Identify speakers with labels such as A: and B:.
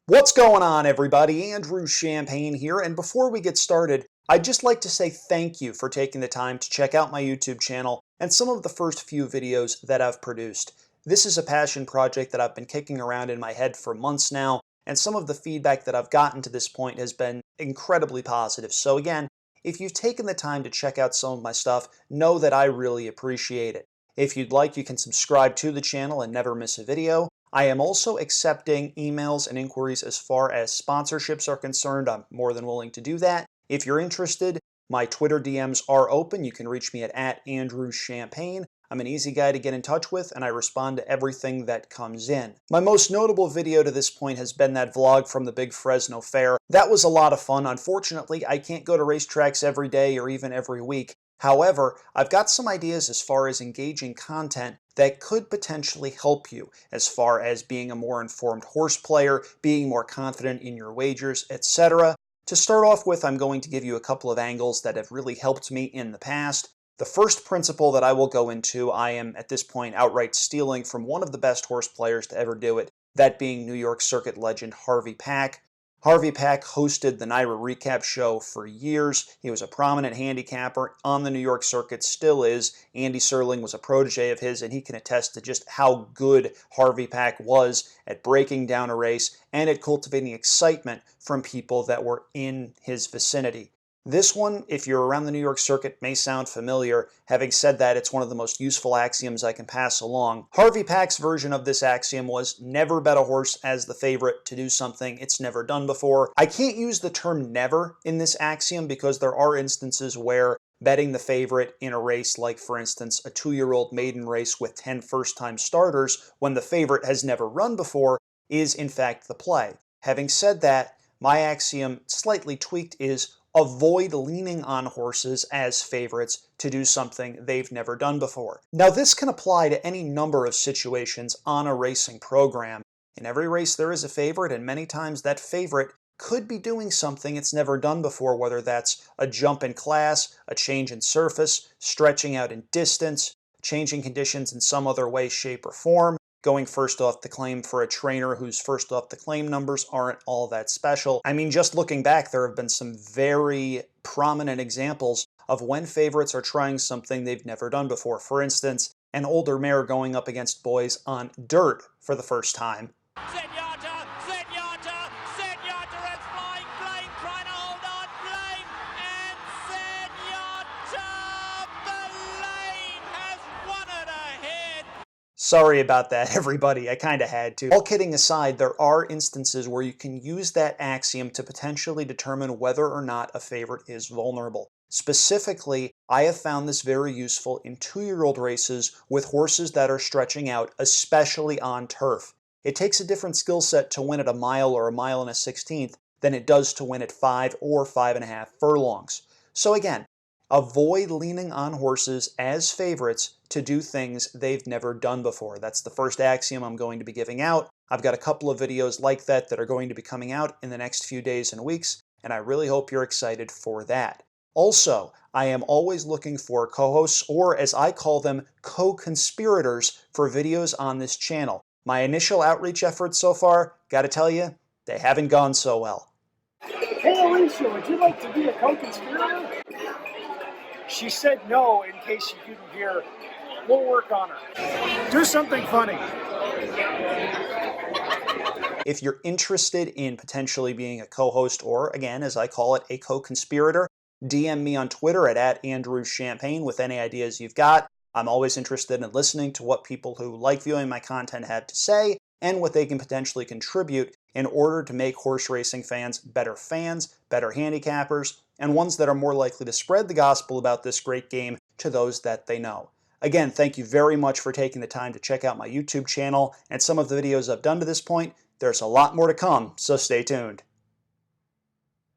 A: What's going on, everybody? Andrew Champagne here, and before we get started, I'd just like to say thank you for taking the time to check out my YouTube channel and some of the first few videos that I've produced. This is a passion project that I've been kicking around in my head for months now, and some of the feedback that I've gotten to this point has been incredibly positive. So again, if you've taken the time to check out some of my stuff, know that I really appreciate it. If you'd like, you can subscribe to the channel and never miss a video. I am also accepting emails and inquiries as far as sponsorships are concerned. I'm more than willing to do that. If you're interested, my Twitter DMs are open. You can reach me at Andrew Champagne. I'm an easy guy to get in touch with, and I respond to everything that comes in. My most notable video to this point has been that vlog from the Big Fresno Fair. That was a lot of fun. Unfortunately, I can't go to racetracks every day or even every week. However, I've got some ideas as far as engaging content that could potentially help you as far as being a more informed horse player, being more confident in your wagers, etc. To start off with, I'm going to give you a couple of angles that have really helped me in the past. The first principle that I will go into, I am at this point outright stealing from one of the best horse players to ever do it, that being New York Circuit legend Harvey. Harvey hosted the NYRA Recap Show for years. He was a prominent handicapper on the New York circuit, still is. Andy Serling was a protege of his, and he can attest to just how good Harvey was at breaking down a race and at cultivating excitement from people that were in his vicinity. This one, if you're around the New York circuit, may sound familiar. Having said that, it's one of the most useful axioms I can pass along. Harvey version of this axiom was never bet a horse as the favorite to do something it's never done before. I can't use the term never in this axiom because there are instances where betting the favorite in a race, like for instance a 2-year-old maiden race with 10 first-time starters when the favorite has never run before, is in fact the play. Having said that, my axiom, slightly tweaked, is avoid leaning on horses as favorites to do something they've never done before. Now, this can apply to any number of situations on a racing program. In every race there is a favorite, and many times that favorite could be doing something it's never done before, whether that's a jump in class, a change in surface, stretching out in distance, changing conditions in some other way, shape, or form, going first off the claim for a trainer whose first off the claim numbers aren't all that special. I mean, just looking back, there have been some very prominent examples of when favorites are trying something they've never done before. For instance, an older mare going up against boys on dirt for the first time.
B: Zenyatta, it's flying, Blame trying to hold on, Blame, and Zenyatta, the lane has won it ahead.
A: Sorry about that, everybody. I kind of had to. All kidding aside, there are instances where you can use that axiom to potentially determine whether or not a favorite is vulnerable. Specifically, I have found this very useful in 2-year-old races with horses that are stretching out, especially on turf. It takes a different skill set to win at a mile or a mile and a 16th than it does to win at 5 or 5.5 furlongs. So again, avoid leaning on horses as favorites to do things they've never done before. That's the first axiom I'm going to be giving out. I've got a couple of videos like that that are going to be coming out in the next few days and weeks, and I really hope you're excited for that. Also, I am always looking for co-hosts, or as I call them, co-conspirators, for videos on this channel. My initial outreach efforts so far, gotta tell you, they haven't gone so well.
C: Hey Alicia, would you like to be a co-conspirator? She said no, in case you couldn't hear. We'll work on her. Do something funny.
A: If you're interested in potentially being a co-host, or again, as I call it, a co-conspirator, DM me on Twitter at Andrew Champagne with any ideas you've got. I'm always interested in listening to what people who like viewing my content have to say and what they can potentially contribute in order to make horse racing fans, better handicappers, and ones that are more likely to spread the gospel about this great game to those that they know. Again, thank you very much for taking the time to check out my YouTube channel and some of the videos I've done to this point. There's a lot more to come, so stay tuned.